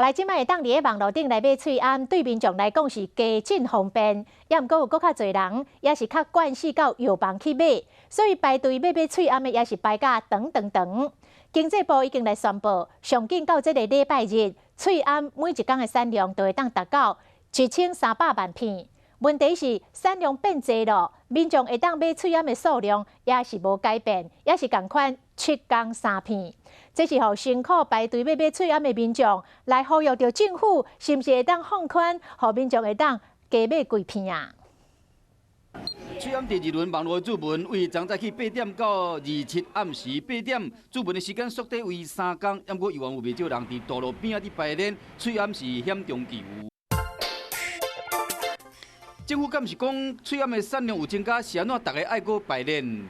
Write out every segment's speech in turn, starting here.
来，即摆会当伫咧网络顶来买喙安，对民众来讲是加真方便，也毋过有搁较侪人也是较惯势到药房去买，所以排队买喙安的也是排甲长。经济部已经来宣布，上紧到即个礼拜日，喙安每一天的产量都会当达到1300万片。问题是产量变济咯，民众会当买喙安的数量也是无改变，也是共款7天3片。这是互辛苦排队要买喙安的民众来呼吁着政府，是毋是会当放宽，互民众会当加买几片啊？喙安第二轮网络注文为昨早起8点到27暗时8点，注文的时间缩短为3天，不过依然有袂少人伫道路边仔伫排练，喙安是险中求。政府敢是讲喙安的产量有增加，是安怎大家爱过排练？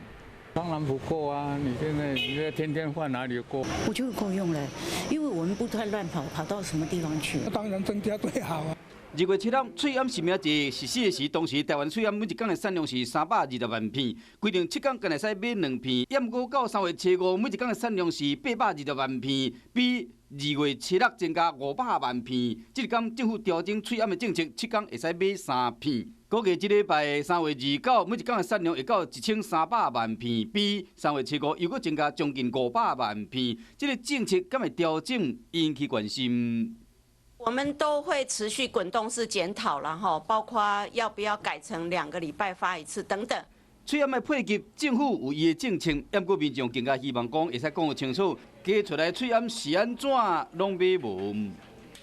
当然不够啊！你现在天天换哪里够？我觉得够用了，因为我们不太乱跑到什么地方去。当然增加最好啊。2月7日，喙安实名制实施的时，当时台湾喙安每一天的产量是320万片，规定7天敢会使买2片。也毋过到3月初5，每一天的产量是820万片，比2月7日增加500万片。这个天政府调整喙安的政策，7天会使买3片。估计这礼拜3月29，每一天的产量会到1300万片，比3月7又搁增加将近500万片。这个政策敢会调整，引起关心。我们都会持续滚动式检讨了哈，包括要不要改成2个礼拜发一次等等。喙安的配给政府有伊的政策，不过民众更加希望讲会使讲得清楚，加出来喙安是安怎拢买无。